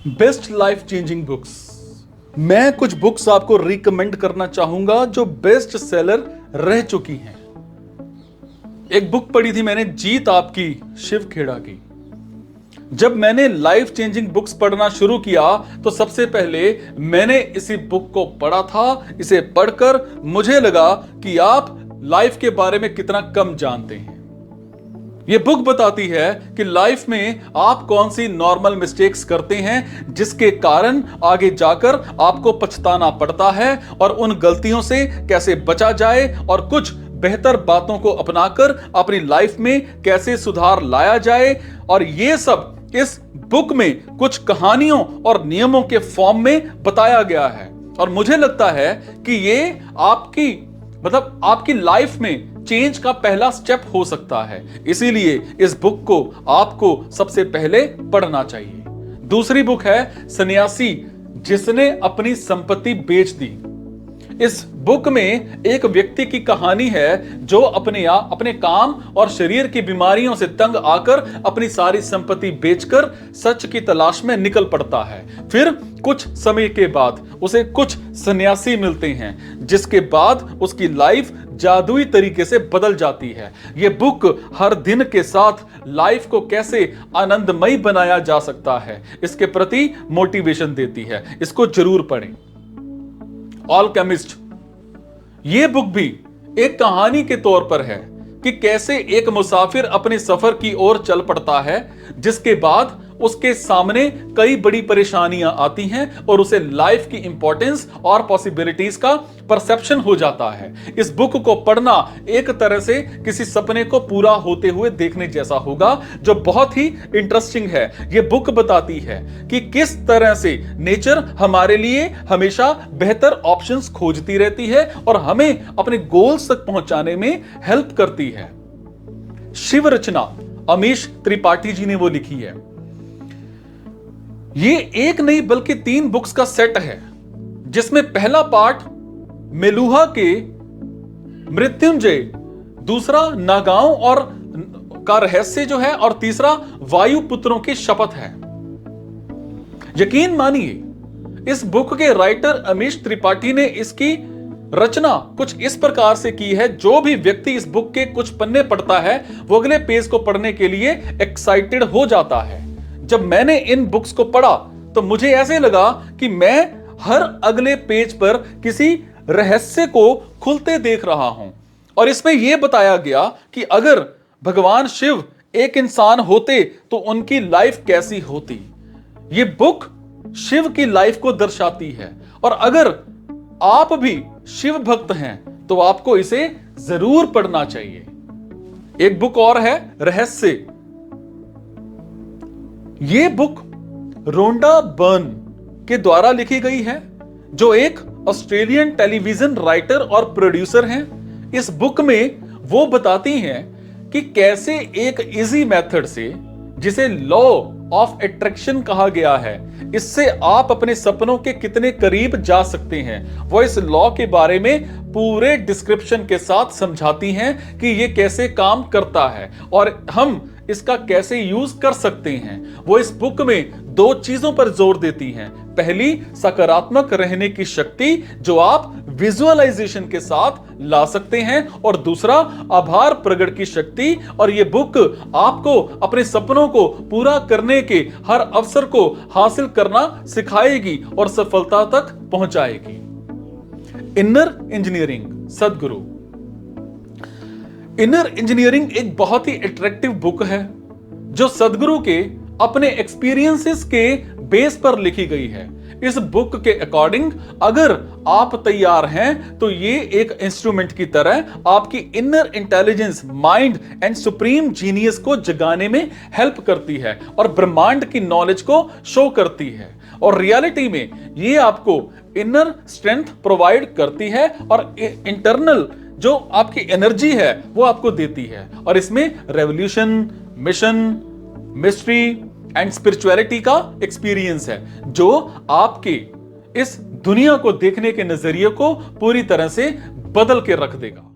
Best life changing books. मैं कुछ books आपको रिकमेंड करना चाहूंगा जो बेस्ट सेलर रह चुकी हैं। एक बुक पढ़ी थी मैंने, जीत आपकी, शिव खेड़ा की। जब मैंने लाइफ चेंजिंग बुक्स पढ़ना शुरू किया तो सबसे पहले मैंने इसी बुक को पढ़ा था। इसे पढ़कर मुझे लगा कि आप लाइफ के बारे में कितना कम जानते हैं। यह बुक बताती है कि लाइफ में आप कौन सी नॉर्मल मिस्टेक्स करते हैं जिसके कारण आगे जाकर आपको पछताना पड़ता है, और उन गलतियों से कैसे बचा जाए और कुछ बेहतर बातों को अपनाकर अपनी लाइफ में कैसे सुधार लाया जाए। और यह सब इस बुक में कुछ कहानियों और नियमों के फॉर्म में बताया गया है। और मुझे लगता है कि ये आपकी लाइफ में चेंज का पहला स्टेप हो सकता है। इसीलिए इस बुक को आपको सबसे पहले पढ़ना चाहिए। दूसरी बुक है सन्यासी जिसने अपनी संपत्ति बेच दी। इस बुक में एक व्यक्ति की कहानी है जो अपने काम और शरीर की बीमारियों से तंग आकर अपनी सारी संपत्ति बेचकर सच की तलाश में निकल पड़ता है। फिर कुछ समय के बाद उसे कुछ सन्यासी मिलते हैं जिसके बाद उसकी लाइफ जादुई तरीके से बदल जाती है। यह बुक हर दिन के साथ लाइफ को कैसे आनंदमयी बनाया जा सकता है इसके प्रति मोटिवेशन देती है। इसको जरूर पढ़ें। ऑलकेमिस्ट, यह बुक भी एक कहानी के तौर पर है कि कैसे एक मुसाफिर अपने सफर की ओर चल पड़ता है जिसके बाद उसके सामने कई बड़ी परेशानियां आती हैं और उसे लाइफ की इंपॉर्टेंस और पॉसिबिलिटीज का परसेप्शन हो जाता है। इस बुक को पढ़ना एक तरह से किसी सपने को पूरा होते हुए देखने जैसा होगा, जो बहुत ही इंटरेस्टिंग है। यह बुक बताती है कि किस तरह से नेचर हमारे लिए हमेशा बेहतर ऑप्शंस खोजती रहती है और हमें अपने गोल्स तक पहुंचाने में हेल्प करती है। शिव रचना अमीश त्रिपाठी जी ने वो लिखी है। ये एक नहीं बल्कि 3 बुक्स का सेट है जिसमें पहला पार्ट मेलुहा के मृत्युंजय, दूसरा नागाओं और का रहस्य जो है, और तीसरा वायुपुत्रों की शपथ है। यकीन मानिए इस बुक के राइटर अमीश त्रिपाठी ने इसकी रचना कुछ इस प्रकार से की है, जो भी व्यक्ति इस बुक के कुछ पन्ने पढ़ता है वो अगले पेज को पढ़ने के लिए एक्साइटेड हो जाता है। जब मैंने इन बुक्स को पढ़ा तो मुझे ऐसे लगा कि मैं हर अगले पेज पर किसी रहस्य को खुलते देख रहा हूं। और इसमें यह बताया गया कि अगर भगवान शिव एक इंसान होते तो उनकी लाइफ कैसी होती। यह बुक शिव की लाइफ को दर्शाती है। और अगर आप भी शिव भक्त हैं तो आपको इसे जरूर पढ़ना चाहिए। एक बुक और है रहस्य। यह बुक रोंडा बर्न के द्वारा लिखी गई है जो एक ऑस्ट्रेलियन टेलीविजन राइटर और प्रोड्यूसर हैं। इस बुक में वो बताती हैं कि कैसे एक इजी मेथड से, जिसे लॉ ऑफ अट्रैक्शन कहा गया है, इससे आप अपने सपनों के कितने करीब जा सकते हैं। वो इस लॉ के बारे में पूरे डिस्क्रिप्शन के साथ समझाती हैं कि ये कैसे काम करता है और हम इसका कैसे यूज कर सकते हैं। वो इस बुक में 2 चीजों पर जोर देती हैं। पहली, सकारात्मक रहने की शक्ति जो आप विजुअलाइजेशन के साथ ला सकते हैं, और दूसरा, आभार प्रकट की शक्ति। और यह बुक आपको अपने सपनों को पूरा करने के हर अवसर को हासिल करना सिखाएगी और सफलता तक पहुंचाएगी। इनर इंजीनियरिंग, सदगुरु। इनर इंजीनियरिंग एक बहुत ही अट्रैक्टिव बुक है जो सदगुरु के अपने एक्सपीरियंसेस के बेस पर लिखी गई है। इस बुक के अकॉर्डिंग अगर आप तैयार हैं तो ये एक इंस्ट्रूमेंट की तरह आपकी inner intelligence, mind and supreme genius को जगाने में हेल्प करती है और ब्रह्मांड की नॉलेज को शो करती है। और रियलिटी में ये आपको इनर स्ट्रेंथ प्रोवाइड करती है और इंटरनल जो आपकी एनर्जी है वो आपको देती है। और इसमें revolution, mission, mystery and spirituality का एक्सपीरियंस है जो आपके इस दुनिया को देखने के नजरिए को पूरी तरह से बदल के रख देगा।